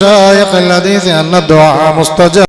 شائق الحديث أن الدعاء مستجاب.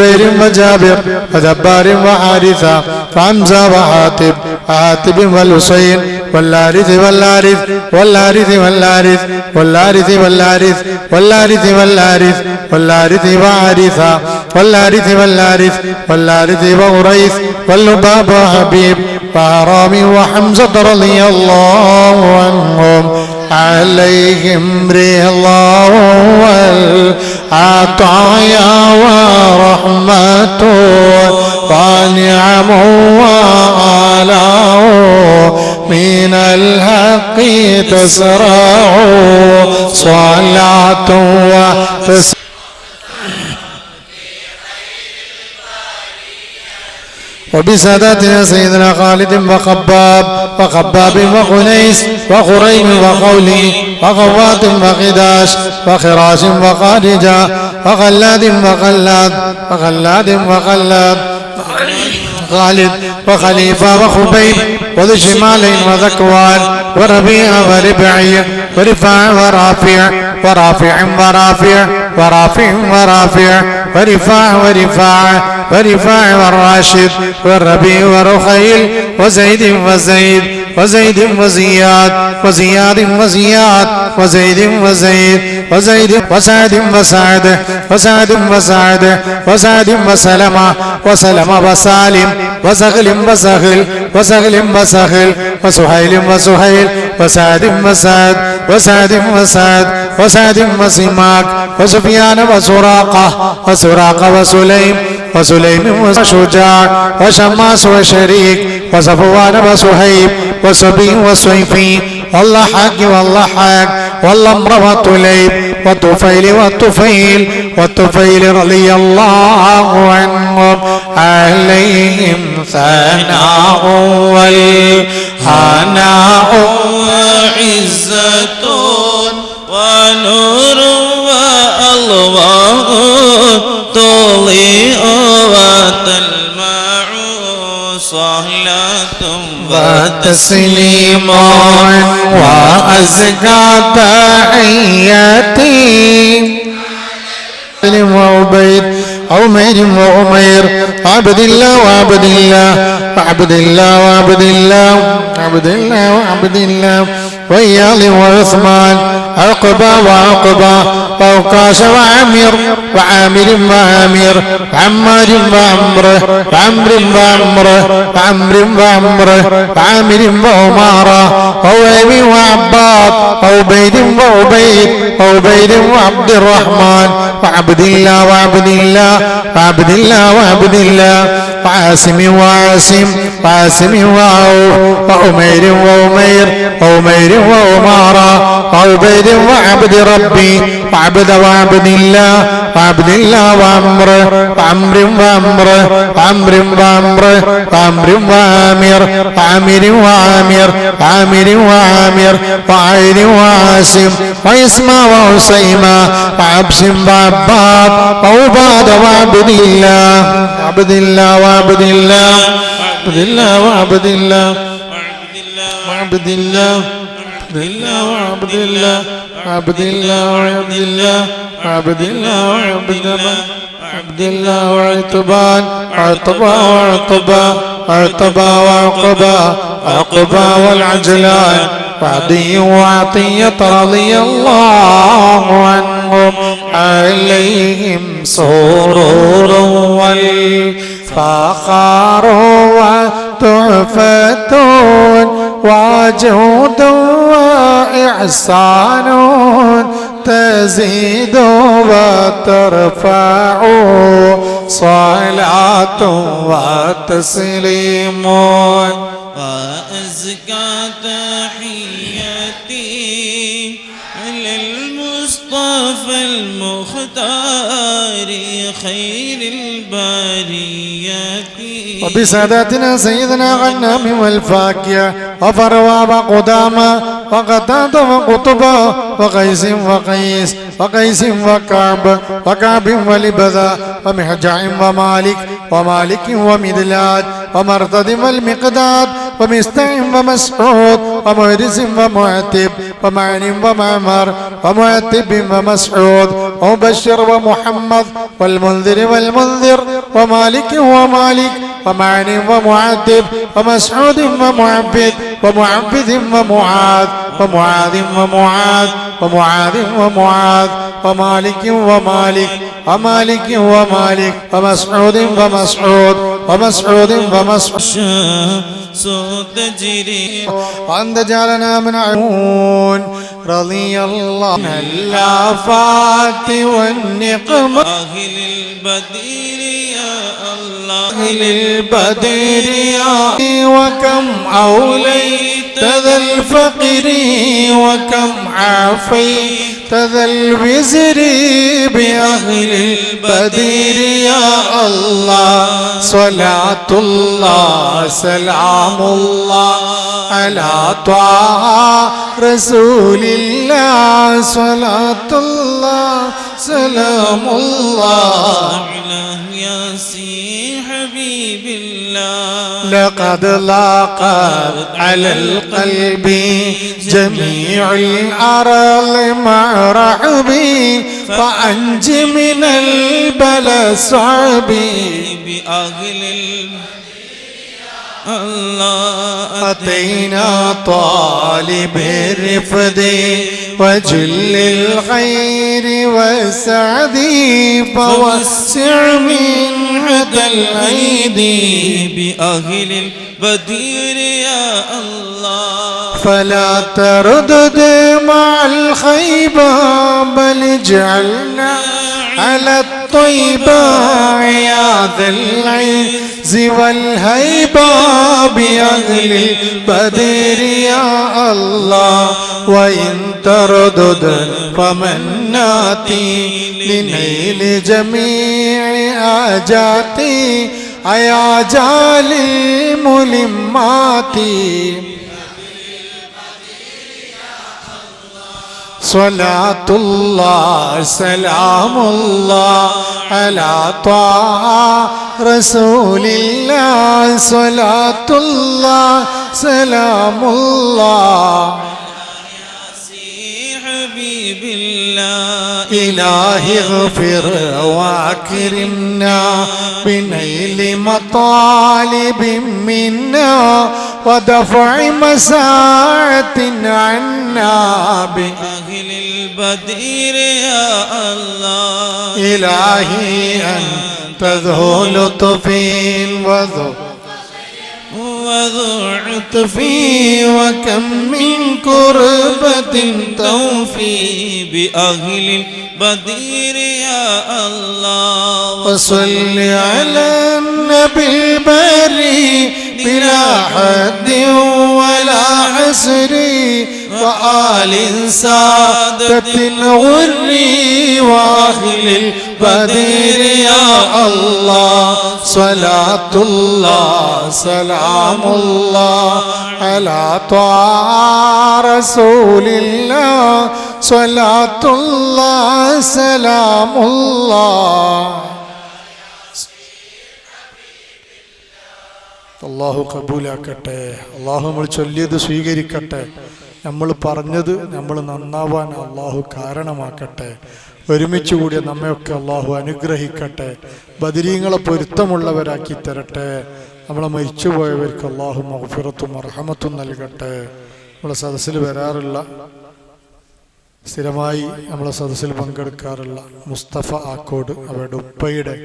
زبير وجابر وجبار وحارثة وحمزة وحاتب وحاتب والحسين والحارث والحارث والحارث والحارث والحارث والحارث والحارث والحارث والحارث وحارثة والحارث والحارث والحارث وغريث واللباب وحبيب وحرام وحمزة رضي الله عنهم عليهم رضا والعطايا ورحمة ونعم وآلاء من الحق تسرع صلاة وتسرع وبساداتنا سيدنا خالد وخباب وخنيس وخريم وخولي وخوات وخداش وخراش وخارجة وخلاد خالد وخليفة وخبيب وذو شمالين وذكوان وربيع وربعي ورفاع ورافع ورافع والراشد والربيع ورخيل وزيد وزيد وزياد وزيد وسعد وسلمة وسلمة وسالم وسهل وسهيل وسعد وسماك وسفيان وسراقة وسليم وشجاع وشماس وشريك وصفوان وسهيب وصبي وصيفي واللحاق والأمر والطفيل رضي الله عنهم عليهم ثناء والهناء وعزة ونور وألوان تضيء وتلمع صلاة وتسليم وأزكى تحياتي وعبيد وعمير عبد الله وإياض وعثمان عقبة وعكاش وعامر وعامر وعمار وعامر وعمارة وويبي وعباد وعبيد وعبد الرحمن وعبد الله وعاصم وعمير وأمارة وعبيد وعبد ربي وعبد الله وعمر وعين وعاصم وإسمى وعسيمة وعبس وعباد وعباد وعبد الله عبد الله وعتبان عتبى وعقبى عتبى وعقبى عقبى والعجلان وعدي وعطية رضي الله عنهم عليهم سرور والفخر وتحفة وجود وإحسان تزيد وترفع صلاة وتسليم وأزكى تحياتي على المصطفى المختار خير البريات وبساداتنا سيدنا غنام والفاكية وفرواب قدامى وقتادة وقطبة وقيس وقيس وقيس وكعب وكعب ولبذا ومحجع ومالك ومالك ومدلاد ومرتد والمقداد ومستع ومسعود ومهرس ومعتب ومعن ومعمر ومعتب ومسعود ومبشر ومحمد والمنذر والمنذر ومالك ومالك ومعن ومعتب ومسعود ومعبد ومعبد ومعاذ ومعاذ ومعاذ ومعاذ ومعاذ ومالك ومالك ومالك ومالك ومسعود ومسعود ومسعود ومسعود تجري وأنت جعلنا من عيون رضي الله عن اللافات والنقمة أهل البدير يا الله أهل البدير يا وكم أوليت ذا الفقر وكم عافيت ذا الوزر بأهل البدير يا الله صلاة الله سلام الله على طه رسول الله صلاة الله سلام الله على ياسين حبيب الله لقد لاقت على القلب جميع الأرض مع رعبي فأنج من البلاء صعبي بأهل الله أتينا طالب الرفد وجل الخير والسعد فوسع من هدى الأيدي بأهل البدير يا الله فلا تردد مع الخيبة بل اجعلنا على الطيبة يا ذا العز والهيبة بأهل البدر يا الله وإن تردد فمناتي لنيل جميع آجاتي أيا جال الملمات صلاة الله سلام الله على طه رسول الله صلاة الله سلام الله حبيب الله إلهي اغفر واكرمنا بنيل مطالب منا ودفع مساعة عنا بأهل البدير يا الله إلهي أنت ذو لطف وذو عطف وكم من كربة توفي بأهل البدير يا الله وصل على النبي البري بلا حد ولا حسر وآل سادة الغر وأهل البدر يا الله صلاة الله سلام الله على طه رسول الله صلاة الله سلام الله അള്ളാഹു കബൂലാക്കട്ടെ. അള്ളാഹു നമ്മൾ ചൊല്ലിയത് സ്വീകരിക്കട്ടെ. നമ്മൾ പറഞ്ഞത് നമ്മൾ നന്നാവാൻ അള്ളാഹു കാരണമാക്കട്ടെ. ഒരുമിച്ച് കൂടിയ നമ്മയൊക്കെ അള്ളാഹു അനുഗ്രഹിക്കട്ടെ. ബദരീങ്ങളെ പൊരുത്തമുള്ളവരാക്കി തരട്ടെ. നമ്മളെ മരിച്ചുപോയവർക്ക് അള്ളാഹു മഗ്ഫിറത്തും റഹ്മത്തും നൽകട്ടെ. നമ്മളെ സദസ്സിൽ വരാറുള്ള, സ്ഥിരമായി നമ്മളെ സദസ്സിൽ പങ്കെടുക്കാറുള്ള മുസ്തഫ ആക്കോട്, അവരുടെ ഉപ്പയുടെ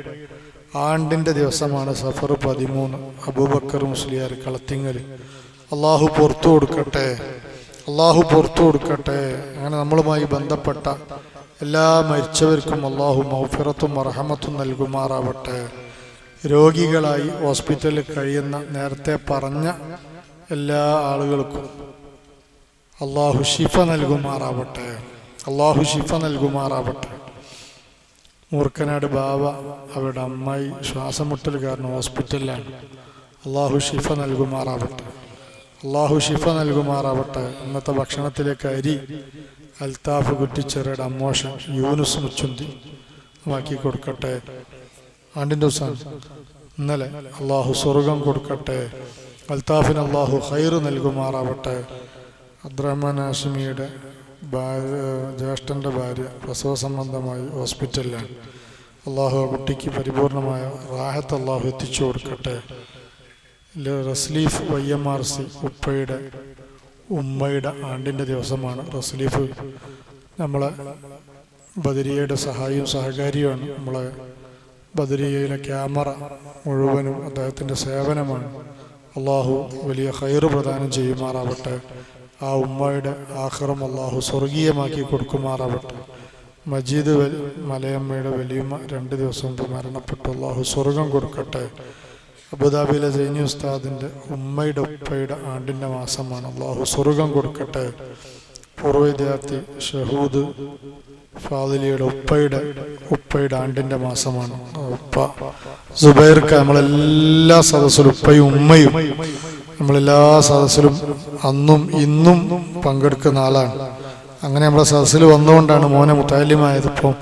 ആണ്ടിൻ്റെ ദിവസമാണ് സഫർ 13. അബൂബക്കർ മുസ്ലിയാർ കളത്തിങ്ങൽ. അള്ളാഹു പുറത്തു കൊടുക്കട്ടെ, അള്ളാഹു പുറത്തു കൊടുക്കട്ടെ. അങ്ങനെ നമ്മളുമായി ബന്ധപ്പെട്ട എല്ലാ മരിച്ചവർക്കും അള്ളാഹു മഗ്ഫിറത്തും റഹ്മത്തും നൽകുമാറാവട്ടെ. രോഗികളായി ഹോസ്പിറ്റലിൽ കഴിയുന്ന നേരത്തെ പറഞ്ഞ എല്ലാ ആളുകൾക്കും അള്ളാഹു ശിഫ നൽകുമാറാവട്ടെ, അള്ളാഹു ശിഫ നൽകുമാറാവട്ടെ. മൂർക്കനാട് ബാവ, അവരുടെ അമ്മായി ശ്വാസമുട്ടൽ കാരണം ഹോസ്പിറ്റലിലാണ്. അള്ളാഹു ശിഫ നൽകുമാറാവട്ടെ, അള്ളാഹു ശിഫ നൽകുമാറാവട്ടെ. ഇന്നത്തെ ഭക്ഷണത്തിലേക്ക് അരി അൽത്താഫ് കുറ്റിച്ചെറയുടെ അമ്മോഷൻ യൂനുസ് മുച്ചുന്തി ആക്കി കൊടുക്കട്ടെ. ആണ്ടിൻ്റെ ദിവസം ഇന്നലെ അള്ളാഹു സ്വർഗം കൊടുക്കട്ടെ. അൽത്താഫിന് അള്ളാഹു ഖൈറ് നൽകുമാറാവട്ടെ. അബ്ദുറഹ്മാൻ ഹാഷിമിയുടെ ജ്യേഷ്ഠൻ്റെ ഭാര്യ പ്രസവ സംബന്ധമായി ഹോസ്പിറ്റലിലാണ്. അള്ളാഹു ആ കുട്ടിക്ക് പരിപൂർണമായ റാഹത്ത് അള്ളാഹു എത്തിച്ചു കൊടുക്കട്ടെ. റസ്ലീഫ് YMRC ഉപ്പയുടെ ഉമ്മയുടെ ആണ്ടിൻ്റെ ദിവസമാണ്. റസ്ലീഫ് നമ്മളെ ബദരിയയുടെ സഹായിയും സഹകാരിയുമാണ്. നമ്മളെ ബദരിയയിലെ ക്യാമറ മുഴുവനും അദ്ദേഹത്തിൻ്റെ സേവനമാണ്. അള്ളാഹു വലിയ ഖൈറ് പ്രദാനം ചെയ്യുമാറാവട്ടെ. ആ ഉമ്മയുടെ ആഖിറം അള്ളാഹു സ്വർഗീയമാക്കി കൊടുക്കുമാറാവട്ടെ. മജീദ് മലയമ്മയുടെ വലിയമ്മ 2 ദിവസം മുമ്പ് മരണപ്പെട്ടു. അള്ളാഹു സ്വർഗം കൊടുക്കട്ടെ. അബുദാബിയിലെ ജൈനി ഉസ്താദിൻ്റെ ഉമ്മയുടെ ഉപ്പയുടെ ആണ്ടിൻ്റെ മാസമാണ്. അള്ളാഹു സ്വർഗം കൊടുക്കട്ടെ. പൂർവ്വ വിദ്യാർത്ഥി ഷഹൂദ് ഫാദിലിയുടെ ഉപ്പയുടെ ആണ്ടിൻ്റെ മാസമാണ്. ഉപ്പ സുബൈർക്ക് നമ്മളെല്ലാ സദസ്സിലും ഉപ്പയും ഉമ്മയും നമ്മളെല്ലാ സദസ്സിലും അന്നും ഇന്നും പങ്കെടുക്കുന്ന ആളാണ്. അങ്ങനെ നമ്മളെ സദസ്സിൽ വന്നുകൊണ്ടാണ് മോനെ മുത്താലിമായത്. ഇപ്പോൾ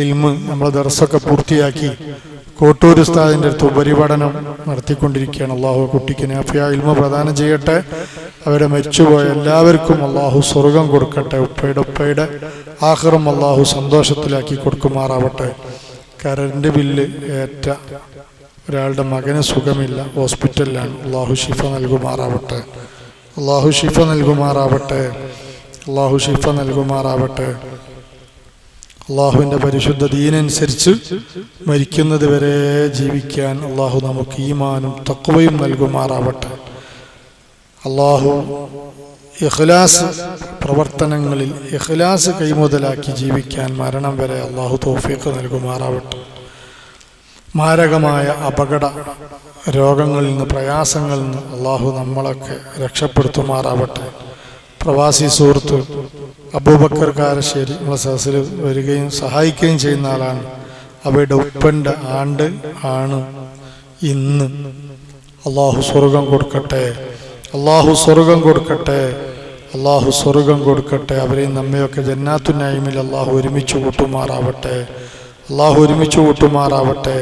ഇൽമ് നമ്മളെ ദർസൊക്കെ പൂർത്തിയാക്കി കോട്ടൂർ ഉസ്താദിൻ്റെ അടുത്ത് ഉപരിപഠനം നടത്തിക്കൊണ്ടിരിക്കുകയാണ്. അള്ളാഹു കുട്ടിക്ക് നാഫിയ ഇൽമ പ്രദാനം ചെയ്യട്ടെ. അവരെ മരിച്ചുപോയ എല്ലാവർക്കും അള്ളാഹു സ്വർഗം കൊടുക്കട്ടെ. ഉപ്പയുടെ ആഖിറം അള്ളാഹു സന്തോഷത്തിലാക്കി കൊടുക്കുമാറാവട്ടെ. കറണ്ട് ബില്ല് ഏറ്റ ഒരാളുടെ മകന് സുഖമില്ല, ഹോസ്പിറ്റലിലാണ്. അള്ളാഹു ശിഫ നൽകുമാറാവട്ടെ, അള്ളാഹു ശിഫ നൽകുമാറാവട്ടെ, അള്ളാഹു ശിഫ നൽകുമാറാവട്ടെ. അള്ളാഹുവിൻ്റെ പരിശുദ്ധ ദീനനുസരിച്ച് മരിക്കുന്നത് വരെ ജീവിക്കാൻ അള്ളാഹു നമുക്ക് ഈമാനും തഖ്വയും നൽകുമാറാവട്ടെ. അള്ളാഹു ഇഖ്ലാസ് പ്രവർത്തനങ്ങളിൽ ഇഖ്ലാസ് കൈമുതലാക്കി ജീവിക്കാൻ മരണം വരെ അള്ളാഹു തൗഫീഖ് നൽകുമാറാവട്ടെ. മാരകമായ അപകട രോഗങ്ങളിൽ നിന്ന്, പ്രയാസങ്ങളിൽ നിന്ന് അള്ളാഹു നമ്മളൊക്കെ രക്ഷപ്പെടുത്തുമാറാവട്ടെ. പ്രവാസി സുഹൃത്ത് അബൂബക്കർ കാരശ്ശേരി നമ്മളെ സദസ്സിൽ വരികയും സഹായിക്കുകയും ചെയ്യുന്ന ആളാണ്. അവയുടെ ഉപ്പൻ്റെ ആണ്ട് ആണ് ഇന്ന്. അള്ളാഹു സ്വർഗം കൊടുക്കട്ടെ, അള്ളാഹു സ്വർഗം കൊടുക്കട്ടെ, അള്ളാഹു സ്വർഗം കൊടുക്കട്ടെ. അവരെയും നമ്മയൊക്കെ ജന്നാത്തുൻ നഈമിൽ അള്ളാഹു ഒരുമിച്ച് കൂട്ടുമാറാവട്ടെ, അള്ളാഹു ഒരുമിച്ച് കൂട്ടുമാറാവട്ടെ.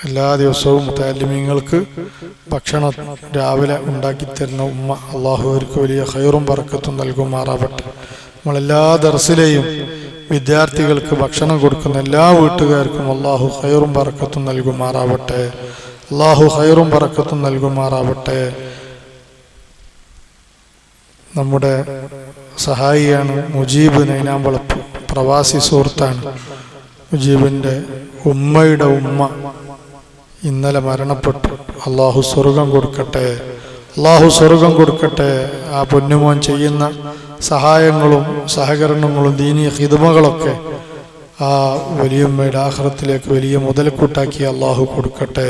എല്ലാ ദിവസവും മുതല്ലിമീങ്ങൾക്ക് ഭക്ഷണം രാവിലെ ഉണ്ടാക്കിത്തരുന്ന ഉമ്മ, അള്ളാഹു അവർക്ക് വലിയ ഖൈറും ബറക്കത്തും നൽകുമാറാവട്ടെ. നമ്മളെല്ലാ ദർസിലെയും വിദ്യാർത്ഥികൾക്ക് ഭക്ഷണം കൊടുക്കുന്ന എല്ലാ വീട്ടുകാർക്കും അള്ളാഹു ഖൈറും ബറക്കത്തും നൽകുമാറാവട്ടെ, അള്ളാഹു ഖൈറും ബറക്കത്തും നൽകുമാറാവട്ടെ. നമ്മുടെ സഹായിയാണ് മുജീബ് നൈനാമ്പളപ്പ്, പ്രവാസി സുഹൃത്താണ്. മുജീബിൻ്റെ ഉമ്മയുടെ ഉമ്മ ഇന്നലെ മരണപ്പെട്ടു. അള്ളാഹു സ്വർഗം കൊടുക്കട്ടെ, അള്ളാഹു സ്വർഗം കൊടുക്കട്ടെ. ആ പൊന്നുമോൻ ചെയ്യുന്ന സഹായങ്ങളും സഹകരണങ്ങളും ദീനീ ഖിദ്മകളൊക്കെ ആ വലിയമ്മയുടെ ആഖിറത്തിലേക്ക് വലിയ മുതൽക്കൂട്ടാക്കി അള്ളാഹു കൊടുക്കട്ടെ.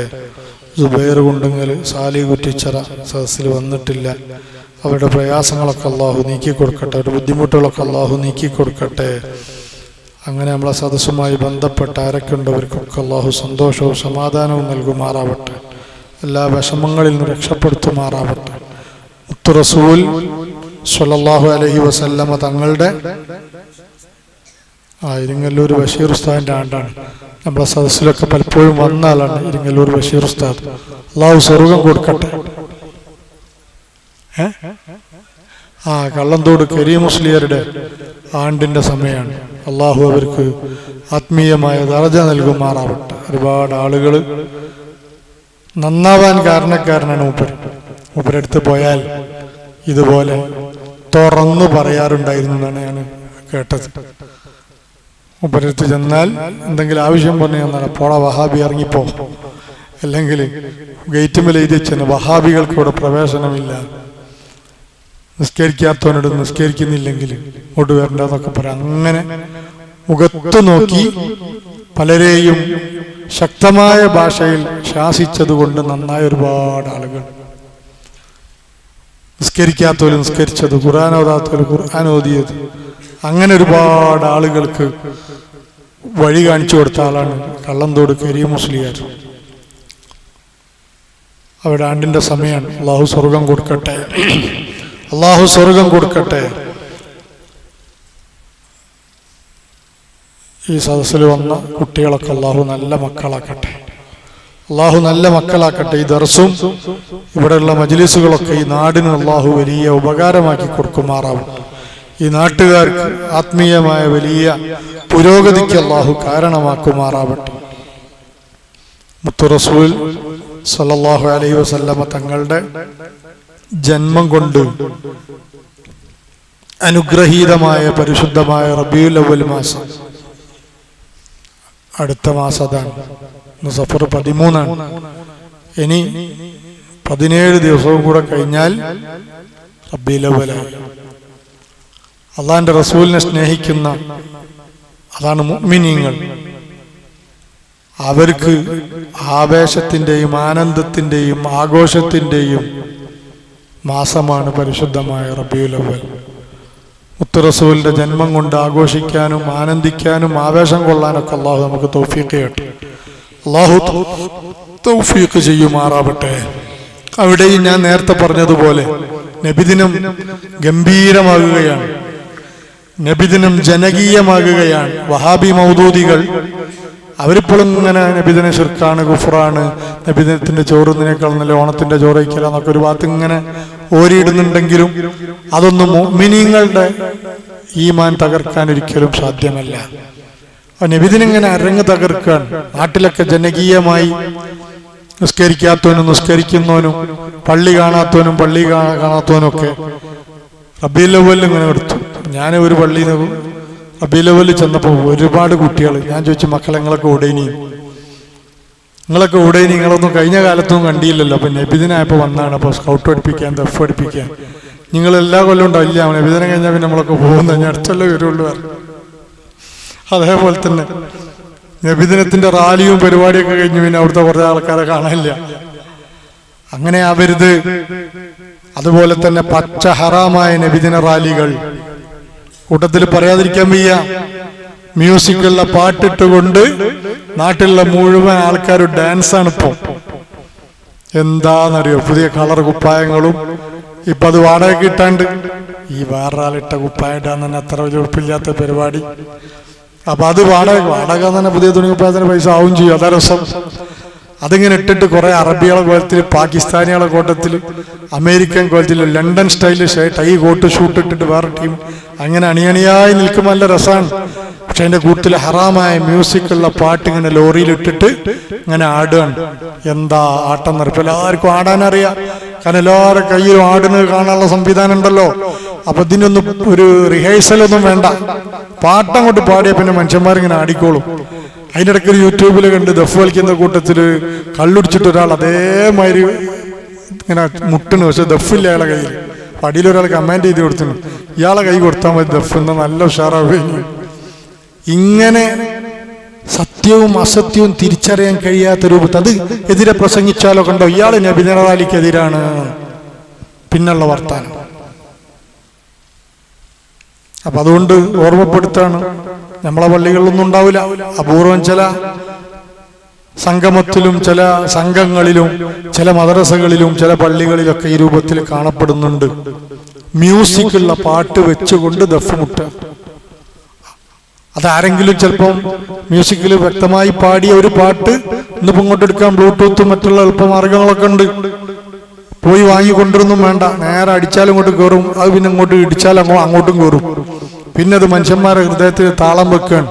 സുബൈർ കുണ്ടുങ്ങൽ, സാലി കുറ്റിച്ചറ സദസ്സിൽ വന്നിട്ടില്ല. അവരുടെ പ്രയാസങ്ങളൊക്കെ അള്ളാഹു നീക്കി കൊടുക്കട്ടെ, അവരുടെ ബുദ്ധിമുട്ടുകളൊക്കെ അള്ളാഹു നീക്കി കൊടുക്കട്ടെ. അങ്ങനെ നമ്മളെ സദസ്സുമായി ബന്ധപ്പെട്ട ആരൊക്കെയുണ്ടവർക്കൊക്കെ അള്ളാഹു സന്തോഷവും സമാധാനവും നൽകുമാറാവട്ടെ, എല്ലാ വിഷമങ്ങളിൽ നിന്ന് രക്ഷപ്പെടുത്തുമാറാവട്ടെ. മുത്തു റസൂൽ സ്വല്ലല്ലാഹു അലൈഹി വസല്ലമ തങ്ങളുടെ ഇരിങ്ങല്ലൂർ ബഷീർ ഉസ്താദിൻ്റെ ആണ്ടാണ്. നമ്മളെ സദസ്സിലൊക്കെ പലപ്പോഴും വന്ന ആളാണ് ഇരിങ്ങല്ലൂർ ബഷീർ ഉസ്താദ്. അള്ളാഹു സ്വർഗം കൊടുക്കട്ടെ. കള്ളന്തോട് കരീം മുസ്ലിയാരുടെ ആണ്ടിൻ്റെ സമയമാണ്. അള്ളാഹു അവർക്ക് ആത്മീയമായ ദർജ നൽകുമാറാവട്ടെ. ഒരുപാട് ആളുകൾ നന്നാവാൻ കാരണക്കാരനാണ് മൂപ്പരടുത്ത് പോയാൽ ഇതുപോലെ തുറന്നു പറയാറുണ്ടായിരുന്നു എന്നാണ് ഞാൻ കേട്ടത്. മൂപ്പരടുത്ത് ചെന്നാൽ എന്തെങ്കിലും ആവശ്യം പറഞ്ഞു തന്നാൽ പോള വഹാബി ഇറങ്ങിപ്പോ, അല്ലെങ്കിൽ ഗേറ്റുമേൽ എഴുതി വെച്ചാൽ വഹാബികൾക്ക് ഇവിടെ പ്രവേശനമില്ല, നിസ്കരിക്കാത്തവനോട് നിസ്കരിക്കുന്നില്ലെങ്കിൽ ഇങ്ങോട്ട് വരണ്ടെന്നൊക്കെ പറയാം. അങ്ങനെ മുഖത്ത് നോക്കി പലരെയും ശക്തമായ ഭാഷയിൽ ശാസിച്ചതുകൊണ്ട് നന്നായ ഒരുപാട് ആളുകൾ, നിസ്കരിക്കാത്തവർ നിസ്കരിച്ചത്, ഖുർആൻ ഓതാത്തവർ ഖുർആൻ ഓതിയത്, അങ്ങനെ ഒരുപാട് ആളുകൾക്ക് വഴി കാണിച്ചു കൊടുത്ത ആളാണ് കള്ളന്തോട് കരീം മുസ്ലിയാർ. അവിടെ ആണ്ടിൻ്റെ സമയമാണ്. അള്ളാഹു സ്വർഗം കൊടുക്കട്ടെ, അള്ളാഹു സ്വർഗം കൊടുക്കട്ടെ. ഈ സദസ്സിൽ വന്ന കുട്ടികളൊക്കെ അള്ളാഹു നല്ല മക്കളാക്കട്ടെ, അള്ളാഹു നല്ല മക്കളാക്കട്ടെ. ഈ ദർസും ഇവിടെയുള്ള മജ്ലിസുകളൊക്കെ ഈ നാടിന് അള്ളാഹു വലിയ ഉപകാരമാക്കി കൊടുക്കുമാറാവും. ഈ നാട്ടുകാർക്ക് ആത്മീയമായ വലിയ പുരോഗതിക്ക് അള്ളാഹു കാരണമാക്കുമാറാവട്ടെ. മുത്തു റസൂൽ സല്ലല്ലാഹു അലൈഹി വസല്ലമ തങ്ങളുടെ ജന്മം കൊണ്ട് അനുഗ്രഹീതമായ പരിശുദ്ധമായ റബീഉൽ അവ്വൽ മാസം, അടുത്ത മാസം അതാണ്. സഫർ 13 ഇനി 17 ദിവസവും കൂടെ കഴിഞ്ഞാൽ റബീഉൽ അവ്വലായി. അള്ളാഹിന്റെ റസൂലിനെ സ്നേഹിക്കുന്ന അതാണ് മുഅ്മിനീങ്ങൾ. അവർക്ക് ആവേശത്തിന്റെയും ആനന്ദത്തിന്റെയും ആഘോഷത്തിന്റെയും മാസമാണ് പരിശുദ്ധമായ റബീഉൽ അവ്വൽ. മുത്ത് റസൂലിന്റെ ജന്മം കൊണ്ട് ആഘോഷിക്കാനും ആനന്ദിക്കാനും ആവേശം കൊള്ളാനൊക്കെ അള്ളാഹു നമുക്ക് തൗഫീഖ് ചെയ്യട്ടെ. അള്ളാഹു തൗഫീഖ് ചെയ്യുമാറാവട്ടെ. അവിടെയും ഞാൻ നേരത്തെ പറഞ്ഞതുപോലെ നബിദിനം ഗംഭീരമാകുകയാണ്, നബിദിനം ജനകീയമാകുകയാണ്. വഹാബി മൗദൂദികൾ അവരിപ്പോഴും ഇങ്ങനെ നബിദിന ശിർക്കാണ്, കുഫ്റാണ്, നബിദിനത്തിന്റെ ചോറുന്നതിനേക്കാൾ നല്ല ഓണത്തിന്റെ ചോറ് വയ്ക്കല എന്നൊക്കെ ഒരു ഭാഗത്ത് ഇങ്ങനെ ഓരിയിടുന്നുണ്ടെങ്കിലും അതൊന്നും മുഅ്മിനീങ്ങളുടെ ഈമാൻ തകർക്കാൻ ഒരിക്കലും സാധ്യമല്ല. നബിദിനം ഇങ്ങനെ അരങ്ങ് തകർക്കാൻ നാട്ടിലൊക്കെ ജനകീയമായി നിസ്കരിക്കാത്തവനും നിസ്കരിക്കുന്നവനും പള്ളി കാണാത്തവനും പള്ളി കാണാത്തവനും ഒക്കെ റബീഉൽ അവ്വൽ ഇങ്ങനെ എടുത്തു. ഞാൻ ഒരു പള്ളിയിൽ റബീഉൽ അവ്വൽ ചെന്നപ്പോൾ ഒരുപാട് കുട്ടികൾ, ഞാൻ ചോദിച്ചു മക്കളെ നിങ്ങളൊക്കെ ഉടേനി, നിങ്ങളൊന്നും കഴിഞ്ഞ കാലത്തൊന്നും കണ്ടില്ലല്ലോ. അപ്പൊ നബിദിനായപ്പോൾ വന്നാണ്. അപ്പോൾ സ്കൗട്ട് പഠിപ്പിക്കാൻ, ദഫ് പഠിപ്പിക്കാൻ നിങ്ങൾ എല്ലാ കൊല്ലം ഉണ്ടാവില്ല. നബിദിനം കഴിഞ്ഞാൽ പിന്നെ നമ്മളൊക്കെ പോകുന്ന ഞാൻ അടുത്തല്ലേ വരുള്ളൂ. അതേപോലെ തന്നെ നബിദിനത്തിന്റെ റാലിയും പരിപാടിയൊക്കെ കഴിഞ്ഞു പിന്നെ അവിടുത്തെ കുറേ ആൾക്കാരെ കാണാനില്ല. അങ്ങനെ ആവരുത്. അതുപോലെ തന്നെ പച്ച ഹറാമായ നബിദിന റാലികൾ കൂട്ടത്തിൽ പറയാതിരിക്കാൻ വയ്യ. മ്യൂസിക്കുള്ള പാട്ടിട്ടുകൊണ്ട് നാട്ടിലുള്ള മുഴുവൻ ആൾക്കാരും ഡാൻസാണ് ഇപ്പോ. എന്താന്നറിയോ, പുതിയ കളർ കുപ്പായങ്ങളും ഇപ്പൊ അത് വാടക കിട്ടാണ്ട് ഈ വേറൊരാളിട്ട കുപ്പായിട്ടാന്ന് തന്നെ അത്ര വലിയ ഉറപ്പില്ലാത്ത പരിപാടി. അപ്പൊ അത് വാടക തന്നെ പുതിയ തുണി കുപ്പായത്തിന് പൈസ ആവും ചെയ്യും. അതാ രസം. അതിങ്ങനെ ഇട്ടിട്ട് കുറെ അറബികളെ കോലത്തിൽ, പാകിസ്ഥാനികളെ കോട്ടത്തിൽ, അമേരിക്കൻ കോലത്തിൽ, London style tie coat suit ഇട്ടിട്ട് വേറെ ടീം അങ്ങനെ അണിയണിയായി നിൽക്കുമ്പോൾ നല്ല രസമാണ്. പക്ഷെ അതിന്റെ കൂട്ടത്തിൽ ഹറാമായ മ്യൂസിക്കുള്ള പാട്ട് ഇങ്ങനെ ലോറിയിൽ ഇട്ടിട്ട് ഇങ്ങനെ ആടുകയാണ്. എന്താ ആട്ടം നിറപ്പ്! എല്ലാവർക്കും ആടാനറിയാം, കാരണം എല്ലാവരുടെ കയ്യിലും ആടുന്നത് കാണാനുള്ള സംവിധാനം ഉണ്ടല്ലോ. അപ്പൊ ഇതിനൊന്നും ഒരു റിഹേഴ്സലൊന്നും വേണ്ട, പാട്ടങ്ങോട്ട് പാടിയ പിന്നെ മനുഷ്യന്മാരിങ്ങനെ ആടിക്കോളും. അതിൻ്റെ ഇടയ്ക്ക് ഒരു യൂട്യൂബിൽ കണ്ട് ദഫ് കളിക്കുന്ന കൂട്ടത്തിൽ കള്ളുടിച്ചിട്ട് ഒരാൾ അതേമാതിരി ഇങ്ങനെ മുട്ടണ്, പക്ഷെ ദഫില്ല അയാളെ കയ്യിൽ. അടിയിലൊരാൾ കമാൻഡ് ചെയ്ത് കൊടുത്തു, ഇയാളെ കൈ കൊടുത്താൽ മതി ദഫ് എന്ന നല്ല ഉഷാറാവുകയും. ഇങ്ങനെ സത്യവും അസത്യവും തിരിച്ചറിയാൻ കഴിയാത്ത രൂപത്തിൽ അത് എതിരെ പ്രസംഗിച്ചാലോ കണ്ടോ ഇയാൾ നബിദിന റാലിക്കെതിരാണ് പിന്നുള്ള വർത്താനം. അപ്പൊ അതുകൊണ്ട് ഓർമ്മപ്പെടുത്താണ്, നമ്മളെ പള്ളികളിലൊന്നും ഉണ്ടാവില്ല. അപൂർവം ചില സംഗമത്തിലും ചില സംഘങ്ങളിലും ചില മദ്രസകളിലും ചില പള്ളികളിലൊക്കെ ഈ രൂപത്തിൽ കാണപ്പെടുന്നുണ്ട്. മ്യൂസിക്കുള്ള പാട്ട് വെച്ചുകൊണ്ട് ദഫ് മുട്ട. അതാരെങ്കിലും ചിലപ്പം മ്യൂസിക്കിൽ വ്യക്തമായി പാടിയ ഒരു പാട്ട് ഇന്നിപ്പോ ഇങ്ങോട്ട് എടുക്കാൻ ബ്ലൂടൂത്തും മറ്റുള്ള എളുപ്പമാർഗങ്ങളൊക്കെ ഉണ്ട്. പോയി വാങ്ങിക്കൊണ്ടിരുന്നും വേണ്ട, നേരെ അടിച്ചാലും ഇങ്ങോട്ട് കയറും. അത് പിന്നെ ഇങ്ങോട്ട് ഇടിച്ചാലും അങ്ങോട്ടും കയറും. പിന്നെ അത് മനുഷ്യന്മാരുടെ ഹൃദയത്തിൽ താളം വെക്കുകയാണ്.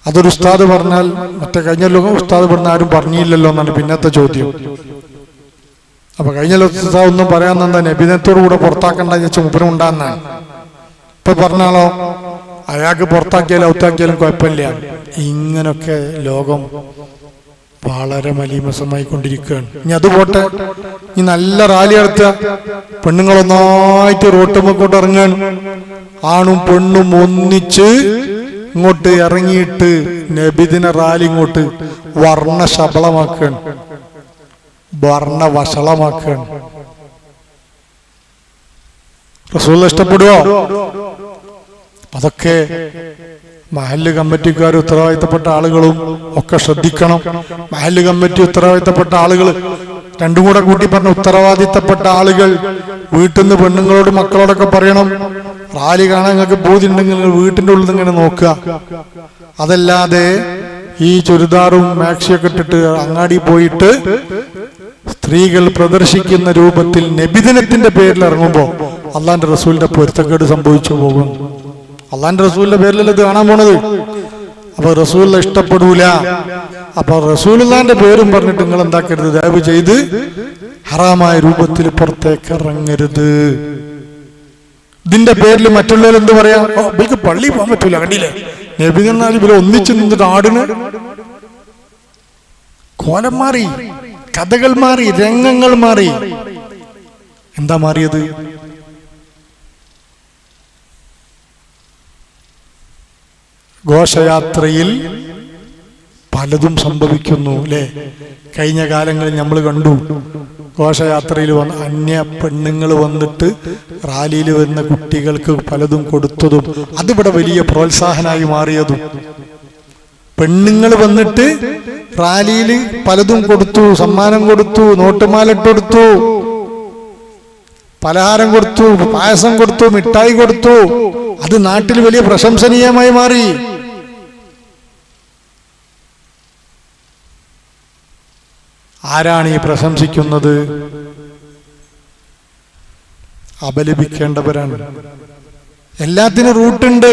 അതൊരു ഉസ്താദ് പറഞ്ഞാൽ മറ്റേ കഴിഞ്ഞല്ലോ ഉസ്താദ് പറഞ്ഞ ആരും പറഞ്ഞില്ലല്ലോ എന്നാണ് പിന്നത്തെ ചോദ്യം. അപ്പൊ കഴിഞ്ഞല്ലോ ഉസ്താദ് ഒന്നും പറയാൻ എന്താ നബിദിനത്തോടു കൂടെ പുറത്താക്കണ്ടെന്ന് വെച്ചാൽ മുപ്പനും ഉണ്ടാകുന്നതാണ്. ഇപ്പൊ പറഞ്ഞാലോ അയാൾക്ക് പുറത്താക്കിയാലും ഔത്താക്കിയാലും കുഴപ്പമില്ല. ഇങ്ങനൊക്കെ ലോകം വളരെ മലീമസമായി കൊണ്ടിരിക്കുകയാണ്. ഇനി അത് പോട്ടെ, ഇനി നല്ല റാലി നടത്തുക, പെണ്ണുങ്ങളൊന്നായിട്ട് റോട്ടുമ്മക്കൊണ്ട് ഇറങ്ങാൻ, ആണും പെണ്ണും ഒന്നിച്ച് ഇങ്ങോട്ട് ഇറങ്ങിയിട്ട് നബിദിന റാലി ഇങ്ങോട്ട് വർണ്ണശബളമാക്കുകയാണ്, വർണ്ണവഷളമാക്കുകയാണ്. റസൂൽ ഇഷ്ടപ്പെടുവോ? അതൊക്കെ മഹല്ല് കമ്മിറ്റിക്കാർ ഉത്തരവാദിത്തപ്പെട്ട ആളുകളും ഒക്കെ ശ്രദ്ധിക്കണം. മഹല്ല് കമ്മിറ്റി ഉത്തരവാദിത്തപ്പെട്ട ആളുകൾ രണ്ടും കൂടെ കൂട്ടി പറഞ്ഞ ഉത്തരവാദിത്തപ്പെട്ട ആളുകൾ വീട്ടിൽ നിന്ന് പെണ്ണുങ്ങളോട് മക്കളോടൊക്കെ പറയണം, റാലി കാണാൻ നിങ്ങൾക്ക് ബോധ്യമുണ്ടെങ്കിൽ നിങ്ങൾ വീട്ടിന്റെ ഉള്ളിൽ ഇങ്ങനെ നോക്കുക. അതല്ലാതെ ഈ ചുരിദാറും മാക്സിയൊക്കെ ഇട്ടിട്ട് അങ്ങാടി പോയിട്ട് സ്ത്രീകൾ പ്രദർശിക്കുന്ന രൂപത്തിൽ നബിദിനത്തിന്റെ പേരിൽ ഇറങ്ങുമ്പോൾ അള്ളാന്റെ റസൂലിന്റെ പൊരുത്തക്കേട് സംഭവിച്ചു പോകും. അള്ളാന്റെ റസൂലിന്റെ പേരിലല്ല ഇത് കാണാൻ പോണത്. അപ്പൊ റസൂലിനെ ഇഷ്ടപ്പെടൂല. അപ്പൊ റസൂലുള്ളാന്റെ പേരും പറഞ്ഞിട്ട് നിങ്ങൾ എന്താക്കരുത്, ദയവ് ചെയ്ത് ഹറാമായ രൂപത്തിൽ പുറത്തേക്ക് ഇറങ്ങരുത്. ഇതിന്റെ പേരിൽ മറ്റുള്ളവർ എന്ത് പറയാ, ഇവർക്ക് പള്ളി പോകാൻ പറ്റൂല, കണ്ടില്ലേ നബിദിനാൾ ഇവര് ഒന്നിച്ചു നിന്നിട്ട് ആടിന്. കോലം മാറി, കഥകൾ മാറി, രംഗങ്ങൾ മാറി. എന്താ മാറിയത്? ഘോഷയാത്രയിൽ പലതും സംഭവിക്കുന്നു അല്ലെ. കഴിഞ്ഞ കാലങ്ങളിൽ നമ്മൾ കണ്ടു, ഘോഷയാത്രയിൽ വന്ന് അന്യ പെണ്ണുങ്ങൾ വന്നിട്ട് റാലിയിൽ വരുന്ന കുട്ടികൾക്ക് പലതും കൊടുത്തതും അതിവിടെ വലിയ പ്രോത്സാഹനമായി മാറിയതും. പെണ്ണുങ്ങൾ വന്നിട്ട് റാലിയിൽ പലതും കൊടുത്തു, സമ്മാനം കൊടുത്തു, നോട്ടുമാലിട്ടെടുത്തു, പലഹാരം കൊടുത്തു, പായസം കൊടുത്തു, മിഠായി കൊടുത്തു. അത് നാട്ടിൽ വലിയ പ്രശംസനീയമായി മാറി. ആരാണ് ഈ പ്രശംസിക്കുന്നത്? അപലപിക്കേണ്ടവരാണ്. എല്ലാത്തിനും റൂട്ടുണ്ട്.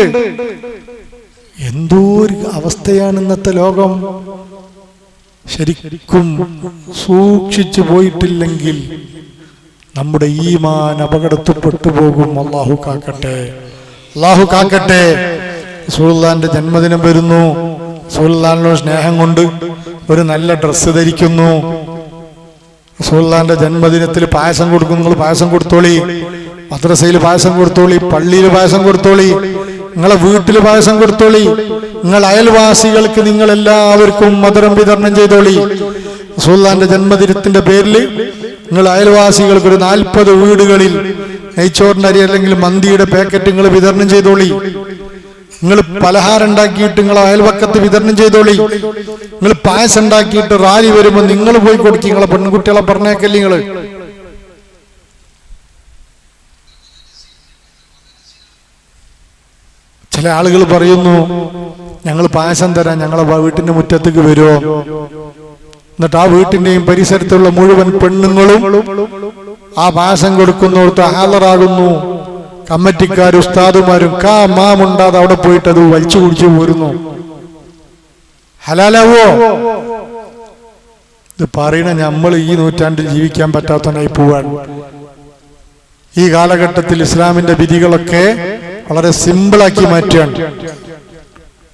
എന്തോ ഒരു അവസ്ഥയാണ് ഇന്നത്തെ ലോകം. ശരിക്കും സൂക്ഷിച്ചു പോയിട്ടില്ലെങ്കിൽ നമ്മുടെ ഈമാൻ അപകടത്തിൽപ്പെട്ടു പോകും. അല്ലാഹു കാക്കട്ടെ, അല്ലാഹു കാക്കട്ടെ. റസൂലുള്ളാഹിന്റെ ജന്മദിനം വരുന്നു. റസൂലുള്ളാഹിനോട് സ്നേഹം കൊണ്ട് ഒരു നല്ല ഡ്രസ്സ് ധരിക്കുന്നു. റസൂലുള്ളാഹിന്റെ ജന്മദിനത്തിൽ പായസം കൊടുക്കും. നിങ്ങൾ പായസം കൊടുത്തോളി, മദ്രസയിൽ പായസം കൊടുത്തോളി, പള്ളിയിൽ പായസം കൊടുത്തോളി, നിങ്ങളെ വീട്ടിൽ പായസം കൊടുത്തോളി, നിങ്ങൾ അയൽവാസികൾക്ക് നിങ്ങൾ എല്ലാവർക്കും മധുരം വിതരണം ചെയ്തോളി. റസൂലുള്ളാഹിന്റെ ജന്മദിനത്തിന്റെ പേരിൽ നിങ്ങൾ അയൽവാസികൾക്ക് ഒരു 40 വീടുകളിൽ നെയ്ച്ചോറിന്റെ അരി അല്ലെങ്കിൽ മന്തിയുടെ പാക്കറ്റ് നിങ്ങൾ വിതരണം ചെയ്തോളി. നിങ്ങൾ പലഹാരം ഉണ്ടാക്കിയിട്ട് നിങ്ങൾ അയൽവക്കത്ത് വിതരണം ചെയ്തോളി. നിങ്ങൾ പായസം ഉണ്ടാക്കിയിട്ട് റാലി വരുമ്പോൾ നിങ്ങൾ പോയി കൊടുക്കി. നിങ്ങളെ പെൺകുട്ടികളെ പറഞ്ഞേക്കല്ലേ. നിങ്ങള് ചില ആളുകൾ പറയുന്നു, ഞങ്ങൾ പായസം തരാൻ ഞങ്ങളെ വീട്ടിന്റെ മുറ്റത്തേക്ക് വരുമോ? എന്നിട്ട് ആ വീട്ടിന്റെയും പരിസരത്തുള്ള മുഴുവൻ പെണ്ണുങ്ങളും ആ പായസം കൊടുക്കുന്നിടത്ത് ഹാജറാകുന്നു. കമ്മിറ്റിക്കാരും ഉസ്താദുമാരും മാമുണ്ടാതെ അവിടെ പോയിട്ട് അത് വലിച്ചു കുടിച്ചു പോരുന്നു. ഹലാലാവോ? ഇത് പറയണ നമ്മൾ ഈ നൂറ്റാണ്ടിൽ ജീവിക്കാൻ പറ്റാത്തവനായി പോവാൻ. ഈ കാലഘട്ടത്തിൽ ഇസ്ലാമിന്റെ വിധികളൊക്കെ വളരെ സിമ്പിളാക്കി മാറ്റുകയാണ്.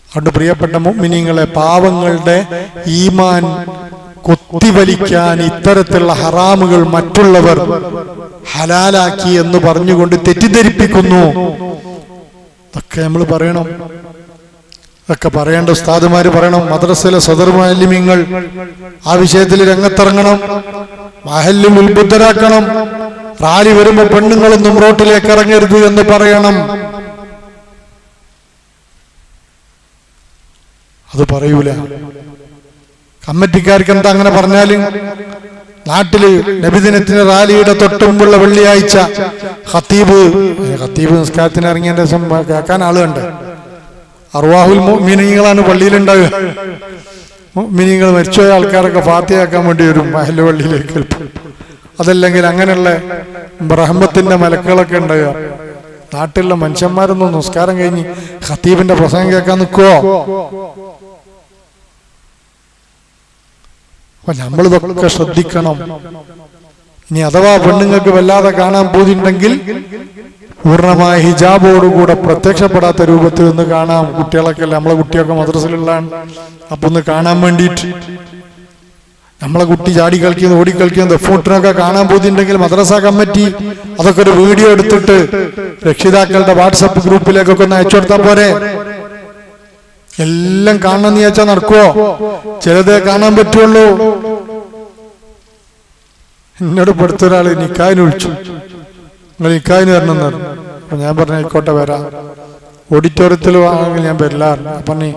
അതുകൊണ്ട് പ്രിയപ്പെട്ട മുഅ്മിനീങ്ങളെ, പാവങ്ങളുടെ ഈമാൻ കൊത്തിവലിക്കാൻ ഇത്തരത്തിലുള്ള ഹറാമുകൾ മറ്റുള്ളവർ ഹലാലാക്കി എന്ന് പറഞ്ഞുകൊണ്ട് തെറ്റിദ്ധരിപ്പിക്കുന്നു. ഇതൊക്കെ നമ്മൾ പറയണം. ഇതൊക്കെ പറയേണ്ട ഉസ്താദുമാര് പറയണം. മദ്രസയിലെ സദർ മുഅല്ലിമീങ്ങൾ ആ വിഷയത്തിൽ രംഗത്തിറങ്ങണം. മഹല്ലിൽ ഉത്ബുദ്ധരാക്കണം. റാലി വരുമ്പോ പെണ്ണുങ്ങളൊന്നും റോട്ടിലേക്ക് ഇറങ്ങരുത് എന്ന് പറയണം. അത് പറയൂല. കമ്മിറ്റിക്കാർക്ക് എന്താ അങ്ങനെ പറഞ്ഞാല്? നാട്ടില് നബിദിനത്തിന് റാലിയുടെ തൊട്ടുമുള്ള വെള്ളിയാഴ്ച ഖത്തീബ് നിസ്കാരത്തിന് ഇറങ്ങിയതിന്റെ ശേഷം കേൾക്കാൻ ആളുണ്ട്. അർവാഹുൽ മുഅ്മിനീങ്ങളാണ് പള്ളിയിലുണ്ടാവുക. മുഅ്മിനീങ്ങൾ മരിച്ചുപോയ ആൾക്കാരൊക്കെ ഫാത്തിഹയാക്കാൻ വേണ്ടി വരും മഹല്ല് പള്ളിയിലേക്ക്. അതല്ലെങ്കിൽ അങ്ങനെയുള്ള റഹ്മത്തിന്റെ മലക്കുകളൊക്കെ ഉണ്ടാവുക. നാട്ടിലുള്ള മനുഷ്യന്മാരൊന്നും നിസ്കാരം കഴിഞ്ഞ് ഖത്തീബിന്റെ പ്രസംഗം കേൾക്കാൻ നിൽക്കുവോ? അപ്പൊ നമ്മളിതൊക്കെ ശ്രദ്ധിക്കണം. ഇനി അഥവാ പെണ്ണുങ്ങൾക്ക് വല്ലാതെ കാണാൻ പോയിട്ടുണ്ടെങ്കിൽ പൂർണ്ണമായ ഹിജാബോടുകൂടെ പ്രത്യക്ഷപ്പെടാത്ത രൂപത്തിൽ ഒന്ന് കാണാം. കുട്ടികളൊക്കെ അല്ലേ, നമ്മളെ കുട്ടിയൊക്കെ മദ്രസയിലുള്ളതാണ്. അപ്പൊ ഒന്ന് കാണാൻ വേണ്ടിയിട്ട് നമ്മളെ കുട്ടി ചാടി കളിക്കുന്നത്, ഓടിക്കളിക്കുന്നത്, ഫോട്ടോനൊക്കെ കാണാൻ പോയിട്ടുണ്ടെങ്കിൽ മദ്രസ കമ്മിറ്റി അതൊക്കെ ഒരു വീഡിയോ എടുത്തിട്ട് രക്ഷിതാക്കളുടെ വാട്സപ്പ് ഗ്രൂപ്പിലേക്കൊക്കെ ഒന്ന് അയച്ചു കൊടുത്താൽ പോരെ? എല്ലാം കാണണമെന്ന് ചോദിച്ചാൽ നടക്കുവോ? ചിലതേ കാണാൻ പറ്റുള്ളൂ. എന്നോട് പെടുത്തൊരാള് നിക്കാഹിന് വിളിച്ചു, നിങ്ങൾ നിക്കാഹിന് വരണം എന്ന് പറഞ്ഞു. അപ്പൊ ഞാൻ പറഞ്ഞു ആയിക്കോട്ടെ വരാം. ഓഡിറ്റോറിയത്തിൽ ആണെങ്കിൽ ഞാൻ വരില്ലായിരുന്നു. അപ്പൊ നീ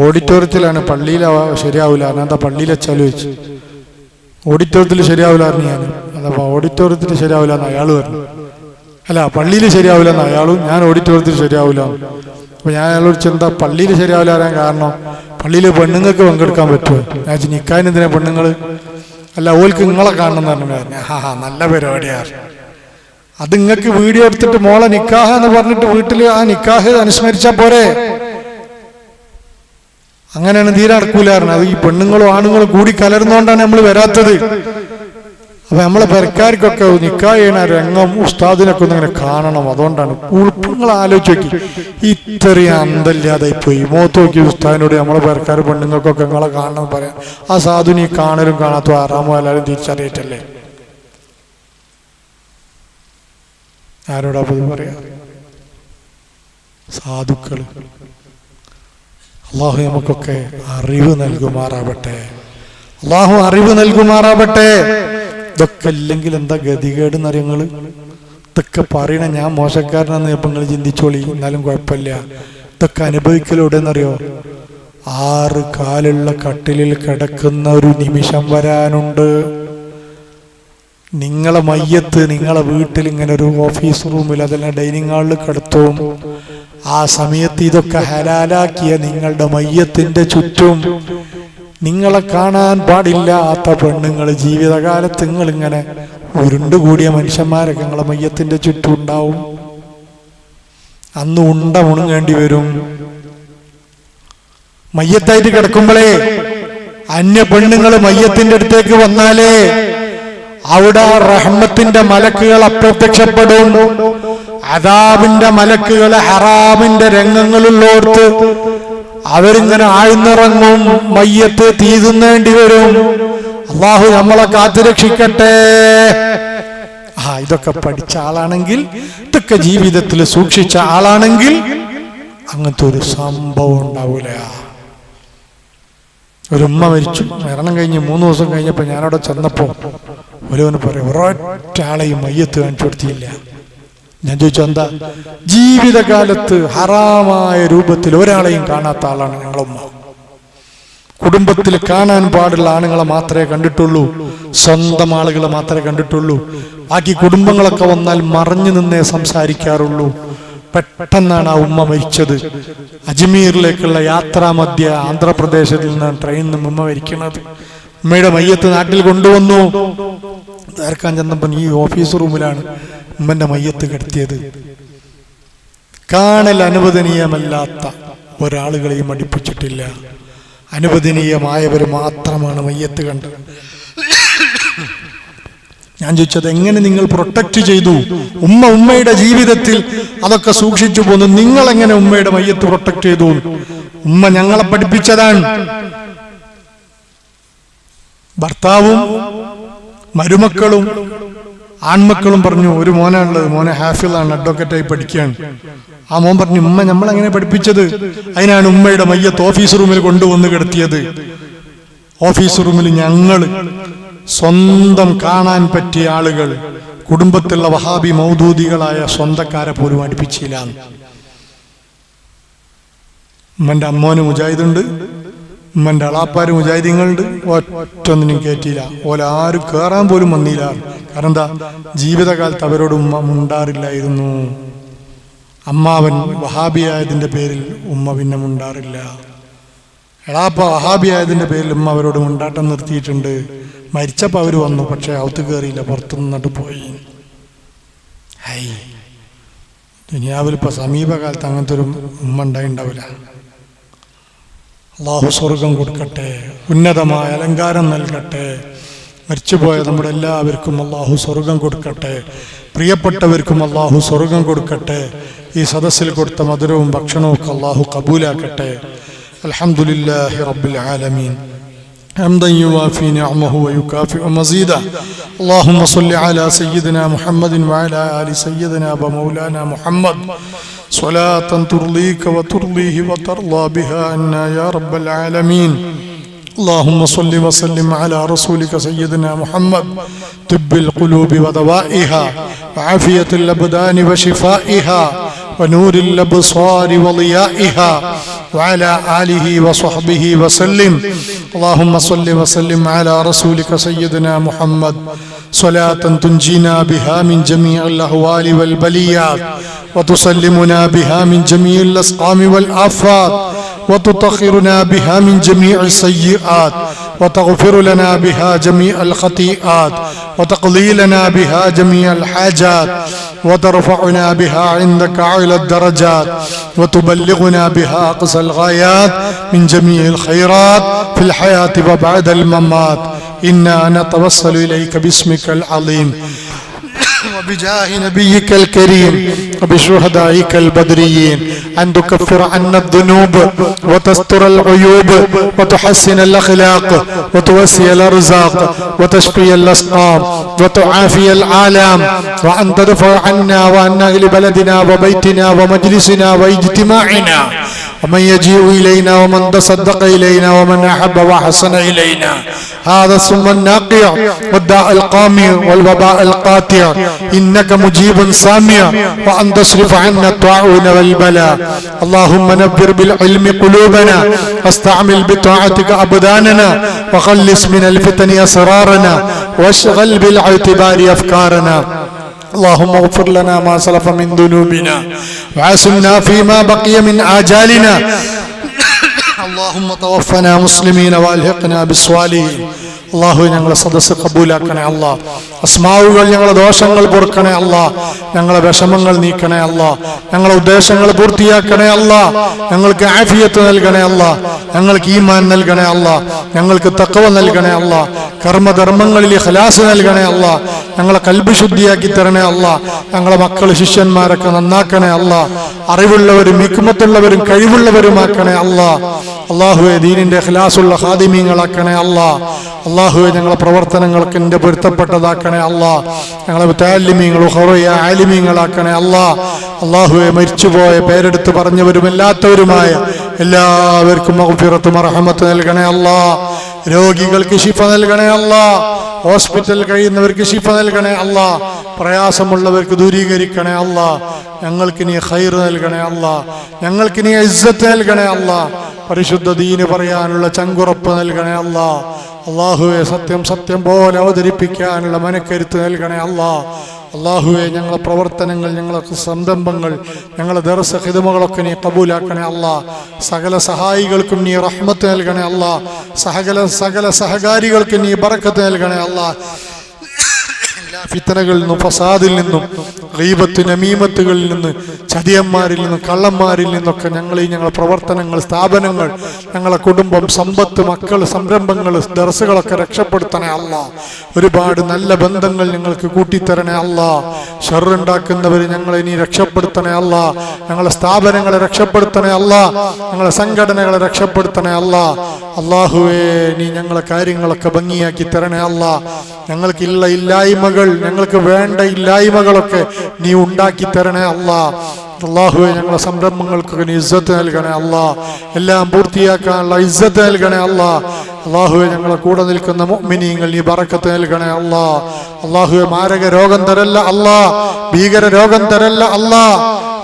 ഓഡിറ്റോറിയത്തിലാണ്, പള്ളിയിൽ ശരിയാവില്ല. അതെന്താ പള്ളിയിൽ വെച്ചാലും വെച്ചു. ഓഡിറ്റോറിയത്തിൽ ശരിയാവില്ലായിരുന്നു ഞാൻ. അതപ്പോ ഓഡിറ്റോറിയത്തിൽ ശരിയാവില്ല എന്ന് അയാൾ പറഞ്ഞു. അല്ല, പള്ളിയിൽ ശരിയാവില്ല എന്ന് അയാളും, ഞാൻ ഓഡിറ്റോറിയത്തിൽ ശരിയാവില്ല. അപ്പൊ ഞാൻ അയാളോട് ചെന്താ പള്ളിയിൽ ശരിയാവില്ല വരാൻ കാരണം പള്ളിയിൽ പെണ്ണുങ്ങൾക്ക് പങ്കെടുക്കാൻ പറ്റുമോ? ഞാൻ നിക്കാഹിന് എന്തിനാ പെണ്ണുങ്ങള്? അല്ല, ഓൽക്ക് നിങ്ങളെ കാണണം എന്ന് പറഞ്ഞു. നല്ല പരിപാടിയാണ്. അത് നിങ്ങൾക്ക് വീഡിയോ എടുത്തിട്ട് മോളെ നിക്കാഹ് എന്ന് പറഞ്ഞിട്ട് വീട്ടിൽ ആ നിക്കാഹ് അനുസ്മരിച്ചാ പോരെ? അങ്ങനെയാണ് തീരെ നടക്കൂലായിരുന്നു. അത് ഈ പെണ്ണുങ്ങളും ആണുങ്ങളും കൂടി കലർന്നുകൊണ്ടാണ് നമ്മൾ വരാത്തത്. അപ്പൊ നമ്മളെ പെരക്കാർക്കൊക്കെ നിക്കാഹ് ചെയ്യണ രംഗം ഉസ്താദിനൊക്കെ ഒന്ന് ഇങ്ങനെ കാണണം. അതുകൊണ്ടാണ് നിങ്ങൾ ആലോചിച്ച് നോക്കി, ഇത്രയും അന്തല്ലാതായി പോയി. മുഖത്ത് നോക്കി ഉസ്താദിനോട് നമ്മളെ പെരക്കാർ പെണ്ണുങ്ങൾക്കൊക്കെ നിങ്ങളെ കാണണം പറയാം. ആ സാധുവിന് ഈ കാണലും കാണാത്ത ആറാമോ എല്ലാവരും തിരിച്ചറിയിട്ടല്ലേ? ആരോടാ പോയി പറയാ? സാധുക്കള്. അള്ളാഹു നമുക്കൊക്കെ അറിവ് നൽകുമാറാവട്ടെ. അള്ളാഹു അറിവ് നൽകുമാറാവട്ടെ. ഇതൊക്കെ ഇല്ലെങ്കിൽ എന്താ ഗതികേട് എന്നറിയങ്ങള്? ഇതൊക്കെ പറയണ ഞാൻ മോശക്കാരനാന്ന് ഇപ്പൊ നിങ്ങൾ ചിന്തിച്ചോളി, എന്നാലും കുഴപ്പമില്ല. ഇതൊക്കെ അനുഭവിക്കലൂടെ എന്നറിയോ? 6 കാലുള്ള കട്ടിലിൽ കിടക്കുന്ന ഒരു നിമിഷം വരാനുണ്ട്. നിങ്ങളെ മയ്യത്ത് നിങ്ങളെ വീട്ടിൽ ഇങ്ങനെ ഒരു ഓഫീസ് റൂമിൽ അതല്ല ഡൈനിങ് ഹാളിൽ കിടത്തും. ആ സമയത്ത് ഇതൊക്കെ ഹലാലാക്കിയ നിങ്ങളുടെ മയ്യത്തിന്റെ ചുറ്റും നിങ്ങളെ കാണാൻ പാടില്ലാത്ത പെണ്ണുങ്ങൾ ജീവിതകാലത്ത് നിങ്ങളിങ്ങനെ ഉരുണ്ടുകൂടിയ മനുഷ്യന്മാരൊക്കെ നിങ്ങളെ മയ്യത്തിന്റെ ചുറ്റും ഉണ്ടാവും. അന്ന് ഉണ്ട മുണുങ്ങേണ്ടി വരും. മയ്യത്തായിട്ട് കിടക്കുമ്പോഴേ അന്യ പെണ്ണുങ്ങൾ മയ്യത്തിന്റെ അടുത്തേക്ക് വന്നാലേ അവിടെ റഹ്മത്തിന്റെ മലക്കുകൾ അപ്രത്യക്ഷപ്പെടും. അദാബിന്റെ മലക്കുകൾ ഹറാമിന്റെ രംഗങ്ങളുള്ളോർത്ത് അവരിങ്ങനെ ആഴ്ന്നിറങ്ങും. മയ്യത്ത് തീതുന്നേണ്ടി വരും. അള്ളാഹു നമ്മളെ കാത്തുരക്ഷിക്കട്ടെ. ഇതൊക്കെ പഠിച്ച ആളാണെങ്കിൽ, ഇതൊക്കെ ജീവിതത്തിൽ സൂക്ഷിച്ച ആളാണെങ്കിൽ അങ്ങനത്തെ ഒരു സംഭവം ഉണ്ടാവൂല. ഒരു ഉമ്മ മരിച്ചു, മരണം കഴിഞ്ഞ് 3 ദിവസം കഴിഞ്ഞപ്പോ ഞാനവിടെ ചെന്നപ്പോ ഒരുവന് പറയും, ഒരൊറ്റ ആളെയും മയ്യത്ത് കാണിച്ചു കൊടുത്തില്ല. ഞാൻ ചോദിച്ചു എന്താ? ജീവിതകാലത്ത് ഹറാമായ രൂപത്തിൽ ഒരാളെയും കാണാത്ത ആളാണ് ഞങ്ങളുമ്മ. കുടുംബത്തിൽ കാണാൻ പാടുള്ള ആണുങ്ങളെ മാത്രമേ കണ്ടിട്ടുള്ളൂ, സ്വന്തം ആളുകളെ മാത്രമേ കണ്ടിട്ടുള്ളൂ. ബാക്കി കുടുംബങ്ങളൊക്കെ വന്നാൽ മറഞ്ഞു നിന്നേ സംസാരിക്കാറുള്ളൂ. പെട്ടെന്നാണ് ആ ഉമ്മ മരിച്ചത്. അജ്മീറിലേക്കുള്ള യാത്രാമധ്യ ആന്ധ്രാപ്രദേശിൽ നിന്നാണ് ട്രെയിനിൽ നിന്ന് ഉമ്മ മരിക്കുന്നത്. ഉമ്മയുടെ മയ്യത്ത് നാട്ടിൽ കൊണ്ടുവന്നു. ചേർക്കാൻ ചെന്നപ്പോൾ ഈ ഓഫീസ് റൂമിലാണ് ഉമ്മന്റെ മയ്യത്ത് കിടത്തിയത്. കാണൽ അനുവദനീയമല്ലാത്ത ഒരാളുകളെയും അടുപ്പിച്ചിട്ടില്ല. അനുവദനീയമായവർ മാത്രമാണ് മയ്യത്ത് കണ്ടത്. ഞാൻ ചോദിച്ചത്, എങ്ങനെ നിങ്ങൾ പ്രൊട്ടക്ട് ചെയ്തു? ഉമ്മയുടെ ജീവിതത്തിൽ അതൊക്കെ സൂക്ഷിച്ചു പോന്നു. നിങ്ങൾ എങ്ങനെ ഉമ്മയുടെ മയ്യത്ത് പ്രൊട്ടക്ട് ചെയ്തു? ഉമ്മ ഞങ്ങളെ പഠിപ്പിച്ചതാണ്. ഭർത്താവും മരുമക്കളും ആൺമക്കളും പറഞ്ഞു, ഒരു മോനാണുള്ളത്, മോനെ ഹാഫിളാണ്, അഡ്വക്കേറ്റായി പഠിക്കുകയാണ്. ആ മോൻ പറഞ്ഞു, ഉമ്മ നമ്മളെങ്ങനെ പഠിപ്പിച്ചത്? അതിനാണ് ഉമ്മയുടെ മയ്യത്ത് ഓഫീസ് റൂമിൽ കൊണ്ടുവന്ന് കിടത്തിയത്. ഓഫീസ് റൂമിൽ ഞങ്ങൾ സ്വന്തം കാണാൻ പറ്റിയ ആളുകൾ, കുടുംബത്തിലുള്ള വഹാബി മൗദൂദികളായ സ്വന്തക്കാരെ പോലും അടുപ്പിച്ചില്ല. ഉമ്മന്റെ അമ്മോന് മുജാഹിദുണ്ട്, ഉമ്മന്റെ അളാപ്പാര് മുജാഹിദീങ്ങളുണ്ട്. ഒറ്റൊന്നിനും കയറ്റിയില്ല. ഓലാരും കയറാൻ പോലും വന്നില്ല. കാരണം എന്താ? ജീവിതകാലത്ത് അവരോട് ഉമ്മ മുണ്ടാറില്ലായിരുന്നു. അമ്മാവൻ വഹാബിയായതിന്റെ പേരിൽ ഉമ്മ പിന്നെ മുണ്ടാറില്ല. എളാപ്പ വഹാബിയായതിന്റെ പേരിൽ ഉമ്മ അവരോട് മുണ്ടാട്ടം നിർത്തിയിട്ടുണ്ട്. മരിച്ചപ്പോ അവര് വന്നു, പക്ഷെ അകത്ത് കയറിയില്ല, പുറത്തു നിന്നിട്ട് പോയി. ദുനിയാവിലിപ്പോൾ സമീപകാലത്ത് അങ്ങനത്തെ ഒരു ഉമ്മ ഉണ്ടായിണ്ടാവില്ല. അള്ളാഹു സ്വർഗം കൊടുക്കട്ടെ, ഉന്നതമായ അലങ്കാരം നൽകട്ടെ. മരിച്ചുപോയ നമ്മുടെ എല്ലാവർക്കും അള്ളാഹു സ്വർഗം കൊടുക്കട്ടെ. പ്രിയപ്പെട്ടവർക്കും അള്ളാഹു സ്വർഗം കൊടുക്കട്ടെ. ഈ സദസ്സിൽ കൊടുത്ത മധുരവും ഭക്ഷണവും ഒക്കെ അള്ളാഹു കബൂലാക്കട്ടെ. അൽഹംദുലില്ലാഹി റബ്ബിൽ ആലമീൻ. حمدا يوافي نعمه ويكافئ مزيدا. اللهم صل على سيدنا محمد وعلى آل سيدنا ومولانا محمد صلاة ترضيك وترضيه وترضى بها عنا يا رب العالمين. اللهم صل وسلم على رسولك سيدنا محمد طب القلوب ودوائها وعافية الأبدان وشفائها ونور الأبصار وضيائها وعلى آله وصحبه وسلم. اللهم صل وسلم على رسولك سيدنا محمد صلاة تنجينا بها من جميع الأهوال والبليات وتسلمنا بها من جميع الأسقام والآفات وتطهرنا بها من جميع السيئات وتغفر لنا بها جميع الخطيئات وتقضي لنا بها جميع الحاجات وترفعنا بها عندك أعلى الدرجات وتبلغنا بها أقصى الغايات من جميع الخيرات في الحياة وبعد الممات. إنا نتوسل إليك باسمك العظيم وبجاه نبيك الكريم وبشهدائك البدريين أن تكفر عنا الذنوب وتستر العيوب وتحسن الأخلاق وتوسع الأرزاق وتشفي الأسقام وتعافي العالم وأن تدفع عنا وأن أهل بلدنا وبيتنا ومجلسنا واجتماعنا ومن يجيء إلينا ومن تصدق إلينا ومن أحب وحسن إلينا. هذا السم الناقع والداء القامع والوباء القاطع إنك مجيب سامع. وأن تصرف عنا الطاعون والبلاء. اللهم نبر بالعلم قلوبنا واستعمل بطاعتك أبداننا وخلص من الفتن أسرارنا واشغل بالاعتبار أفكارنا. اللهم اغفر لنا ما سلف من ذنوبنا وعاصمنا فيما بقي من آجالنا. اللهم توفنا مسلمين والحقنا بالصالحين. അള്ളാഹു ഞങ്ങളെ സദസ്സ് കബൂലാക്കണേ അല്ലാ. അസ്മാവുകൾ ഞങ്ങളെ ദോഷങ്ങൾ പൊറുക്കണേ അല്ലാ. ഞങ്ങളെ വിഷമങ്ങൾ നീക്കണേ അല്ലാ. ഞങ്ങളെ ഉദ്ദേശങ്ങൾ പൂർത്തിയാക്കണേ അല്ലാ. ഞങ്ങൾക്ക് ആഫിയത്ത് നൽകണേ അല്ലാ. ഞങ്ങൾക്ക് ഈമാൻ നൽകണേ അല്ലാ. ഞങ്ങൾക്ക് തഖ്വ നൽകണേ അല്ലാ. കർമ്മധർമ്മങ്ങളിൽ ഇഖ്ലാസ് നൽകണേ അല്ലാ. ഞങ്ങളെ കൽബ് ശുദ്ധിയാക്കി തരണേ അല്ലാ. ഞങ്ങളെ മക്കൾ ശിഷ്യന്മാരൊക്കെ നന്നാക്കണേ അല്ലാ. അറിവുള്ളവരും ഹിക്മത്തുള്ളവരും കഴിവുള്ളവരുമാക്കണേ അല്ലാ. അള്ളാഹുവെ ദീനിന്റെ ഇഖ്ലാസുള്ള ഖാദിമീങ്ങളാക്കണേ അല്ലാ. അള്ളാഹുവെ ഞങ്ങളെ പ്രവർത്തനങ്ങൾക്ക് എന്റെ പൊരുത്തപ്പെട്ടതാക്കണേ അല്ലാ. ഞങ്ങളെ മുതഅല്ലിമീങ്ങൾ ഉഖറയ ആലിമീങ്ങളാക്കണേ അല്ലാ. അള്ളാഹുവെ മരിച്ചുപോയ പേരെടുത്ത് പറഞ്ഞവരും അല്ലാത്തവരുമായ എല്ലാവർക്കും മഗ്ഫിറത്തും റഹ്മത്തും നൽകണേ അല്ലാ. രോഗികൾക്ക് ശിഫ നൽകണേ അല്ലാ. ഹോസ്പിറ്റലിൽ കഴിയുന്നവർക്ക് ശിഫ നൽകണേ അല്ലാ. പ്രയാസമുള്ളവർക്ക് ദൂരീകരിക്കണേ അല്ലാ. ഞങ്ങൾക്ക് നീ ഖൈർ നൽകണേ അല്ലാ. ഞങ്ങൾക്ക് നീ ഇസ്സത്ത് നൽകണേ അല്ലാ. പരിശുദ്ധ ദീന് പറയാനുള്ള ചങ്കുറപ്പ് നൽകണേ അല്ലാ. അള്ളാഹുവെ സത്യം സത്യം പോലെ അവതരിപ്പിക്കാനുള്ള മനക്കരുത്ത് നൽകണേ അല്ലാ. അള്ളാഹുവെ ഞങ്ങളെ പ്രവർത്തനങ്ങൾ, ഞങ്ങളെ സംരംഭങ്ങൾ, ഞങ്ങളെ ദർസ് ഖിദ്മകളൊക്കെ നീ കബൂലാക്കണേ അല്ലാ. സകല സഹായികൾക്കും നീ റഹ്മത്ത് നൽകണേ അല്ലാ. സകല സഹകാരികൾക്ക് നീ ബറക്കത്ത് നൽകണേ അല്ലാ. ഫിത്തനകളിൽ നിന്നും ഫസാദിൽ നിന്നും ഗീബത്ത് നമീമത്തുകളിൽ നിന്ന് ചതിയന്മാരിൽ നിന്നും കള്ളന്മാരിൽ നിന്നൊക്കെ ഞങ്ങളെ പ്രവർത്തനങ്ങൾ, സ്ഥാപനങ്ങൾ, ഞങ്ങളെ കുടുംബം, സമ്പത്ത്, മക്കൾ, സംരംഭങ്ങൾ, ദർസുകളൊക്കെ രക്ഷപ്പെടുത്തണേ അല്ലാ. ഒരുപാട് നല്ല ബന്ധങ്ങൾ ഞങ്ങൾക്ക് കൂട്ടിത്തരണേ അല്ലാ. ഷർറുണ്ടാക്കുന്നവർ ഞങ്ങളെ നീ രക്ഷപ്പെടുത്തണേ അല്ലാ. ഞങ്ങളെ സ്ഥാപനങ്ങളെ രക്ഷപ്പെടുത്തണേ അല്ലാ. ഞങ്ങളെ സംഘടനകളെ രക്ഷപ്പെടുത്തണേ അല്ലാ. അള്ളാഹുവേ നീ ഞങ്ങളെ കാര്യങ്ങളൊക്കെ ഭംഗിയാക്കി തരണേ അല്ലാ. ഞങ്ങൾക്കുള്ള ഇല്ലായ്മകൾ, ഞങ്ങൾക്ക് വേണ്ട ഇല്ലായ്മകളൊക്കെ നീ ഉണ്ടാക്കി തരണേ അല്ലാ. അള്ളാഹുവെ ഞങ്ങളെ സംരംഭങ്ങൾക്കൊക്കെ നീ ഇസ്സത്ത് നൽകണേ അല്ലാ. എല്ലാം പൂർത്തിയാക്കാനുള്ള ഇസ്സത്ത് നൽകണേ അല്ലാ. അള്ളാഹുവെ ഞങ്ങളെ കൂടെ നിൽക്കുന്ന മുഅ്മിനീങ്ങൾ നീ ബറക്കത്ത് നൽകണേ അല്ലാ. അള്ളാഹുവെ മാരക രോഗം തരല്ല അല്ലാ. ഭീകര രോഗം തരല്ല അല്ലാ.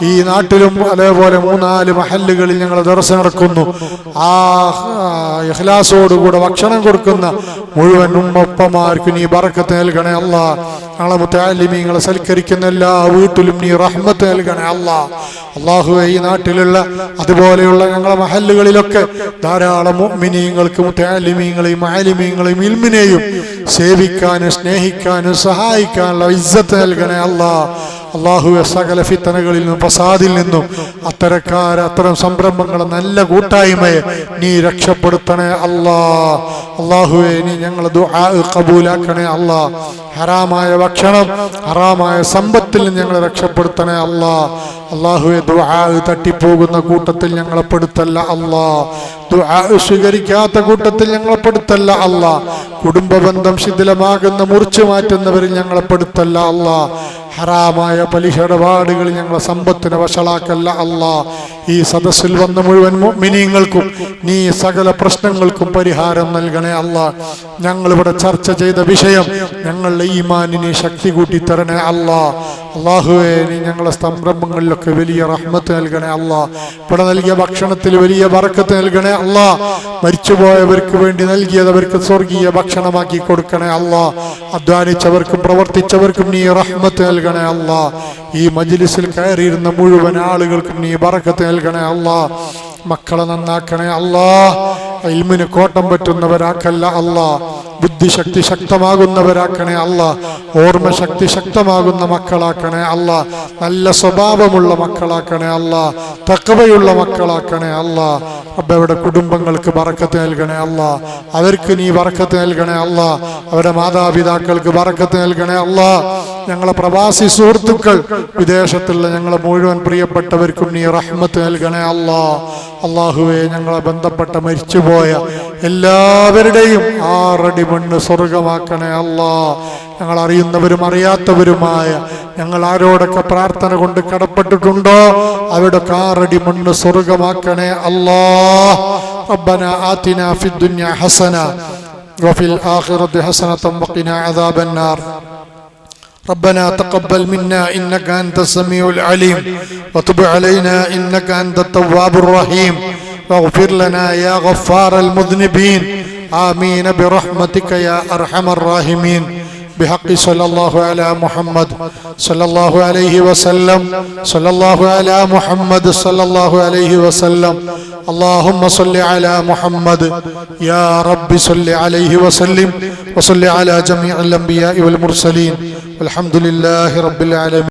ഈ നാട്ടിലും അതേപോലെ 3-4 മഹല്ലുകളിൽ ഞങ്ങൾ ദർസ് നടക്കുന്നു. ആ ഇഖ്ലാസോടുകൂടെ ഭക്ഷണം കൊടുക്കുന്ന മുഴുവൻ ഉമ്മപ്പമാർക്ക് നീ ബറക്കത്ത് നൽകണേ അല്ലാ. ഞങ്ങളെ മുതഅല്ലിമീങ്ങളെ സൽക്കരിക്കുന്ന എല്ലാ വീട്ടിലും നീ റഹ്മത്ത് നൽകണേ അല്ലാ. അള്ളാഹുവെ ഈ നാട്ടിലുള്ള അതുപോലെയുള്ള ഞങ്ങളെ മഹല്ലുകളിലൊക്കെ ധാരാളം മുഅ്മിനീങ്ങൾക്ക് മുതഅല്ലിമീങ്ങളെയും ആലിമീങ്ങളെയും ഇൽമിനെയും സേവിക്കാനും സ്നേഹിക്കാനും സഹായിക്കാനുള്ള ഇസ്സത്ത് നൽകണേ അല്ലാ. അല്ലാഹുവേ സകല ഫിത്തനകളിൽ നിന്നും ഫസാദിൽ നിന്നും അത്തരം സംരംഭങ്ങളെ നല്ല കൂട്ടായ്മയെ നീ രക്ഷപ്പെടുത്തണേ അല്ലാ. അല്ലാഹുവേ നീ ഞങ്ങളെ ദുആ ഖബൂലാക്കണേ അല്ലാ. ഹറാമായ ഭക്ഷണം ഹറാമായ സമ്പത്തിൽ ഞങ്ങളെ രക്ഷപ്പെടുത്തണേ അല്ലാ. അല്ലാഹുവേ ദുആ തട്ടിപ്പോകുന്ന കൂട്ടത്തിൽ ഞങ്ങളെ പെടുത്തല്ല അല്ലാ. ദുആ സ്വീകരിക്കാത്ത കൂട്ടത്തിൽ ഞങ്ങളെ പെടുത്തല്ല അല്ലാ. കുടുംബ ബന്ധം ശിഥിലമാകുന്ന മുറിച്ചു മാറ്റുന്നവരിൽ ഞങ്ങളെ പെടുത്തല്ല അല്ലാ. ഹറാമായ പലിശ ഇടപാടുകൾ ഞങ്ങളെ സമ്പത്തിനെ വഷളാക്കല്ല അല്ലാ. ഈ സദസ്സിൽ വന്ന മുഴുവൻ മുഅ്മിനീങ്ങൾക്കും നീ സകല പ്രശ്നങ്ങൾക്കും പരിഹാരം നൽകണേ അല്ലാ. ഞങ്ങളിവിടെ ചർച്ച ചെയ്ത വിഷയം ഞങ്ങളുടെ ഈമാനിനെ ശക്തി കൂട്ടി തരണേ അല്ലാ. അല്ലാഹുവേ നീ ഞങ്ങളെ സംരംഭങ്ങളിലൊക്കെ വലിയ റഹ്മത്ത് നൽകണേ അല്ലാ. ഇവിടെ നൽകിയ ഭക്ഷണത്തിൽ വലിയ ബറക്കത്ത് നൽകണേ അല്ലാ. മരിച്ചുപോയവർക്ക് വേണ്ടി നൽകിയത് അവർക്ക് സ്വർഗീയ ഭക്ഷണമാക്കി കൊടുക്കണേ അല്ലാ. അധ്വാനിച്ചവർക്കും പ്രവർത്തിച്ചവർക്കും നീ റഹ്മത്ത് നൽകണേ അല്ലാ. ഈ മജ്ലിസിൽ കയറിയിരുന്ന മുഴുവൻ ആളുകൾക്കും നീ ബറക്കത്ത് നൽകണേ അല്ലാ. മക്കളെ നന്നാക്കണേ അല്ലാ. ഇൽമിന് കോട്ടം പറ്റുന്നവരാക്കല്ല അല്ലാ. ബുദ്ധിശക്തി ശക്തമാകുന്നവരാക്കണേ അല്ലാ. ഓർമ്മ ശക്തി ശക്തമാകുന്ന മക്കളാക്കണേ അല്ലാ. നല്ല സ്വഭാവമുള്ള മക്കളാക്കണേ അല്ലാ. തഖ്വയുള്ള മക്കളാക്കണേ അല്ലാ. അവരുടെ കുടുംബങ്ങൾക്ക് ബറക്കത്ത് നൽകണേ അല്ലാ. അവർക്ക് നീ ബറക്കത്ത് നൽകണേ അല്ലാ. അവരുടെ മാതാപിതാക്കൾക്ക് ബറക്കത്ത് നൽകണേ അല്ലാ. ഞങ്ങളെ പ്രവാസി സുഹൃത്തുക്കൾ വിദേശത്തുള്ള ഞങ്ങളെ മുഴുവൻ പ്രിയപ്പെട്ടവർക്കും നീ റഹ്മത്ത് നൽകണേ അല്ലാ. അല്ലാഹുവേ ഞങ്ങളെ ബന്ധപ്പെട്ട മരിച്ചുപോയ എല്ലാവരുടെയും 6 അടി മണ്ണ് സ്വർഗമാക്കണേ അല്ലാ. ഞങ്ങൾ അറിയുന്നവരും അറിയാത്തവരുമായ ഞങ്ങൾ ആരോടൊക്കെ പ്രാർത്ഥന കൊണ്ട് കടപ്പെട്ടിട്ടുണ്ടോ അവിടെ 6 അടി മണ്ണ് സ്വർഗമാക്കണേ അല്ലാ. റബ്ബനാ ആതിനാ ഫിദ്ദുനിയ ഹസന വഫിൽ ആഖിറതി ഹസനതൻ വഖിനാ അദാബന്നാർ. ربنا تقبل منا إنك أنت السميع العليم وتب علينا إنك أنت التواب الرحيم واغفر لنا يا غفار المذنبين آمين برحمتك يا أرحم الراحمين بحق صلى الله على محمد صلى الله عليه وسلم صلى الله على محمد صلى الله عليه وسلم اللهم صل على محمد يا رب صل عليه وسلم وصل على جميع الأنبياء والمرسلين والحمد لله رب العالمين.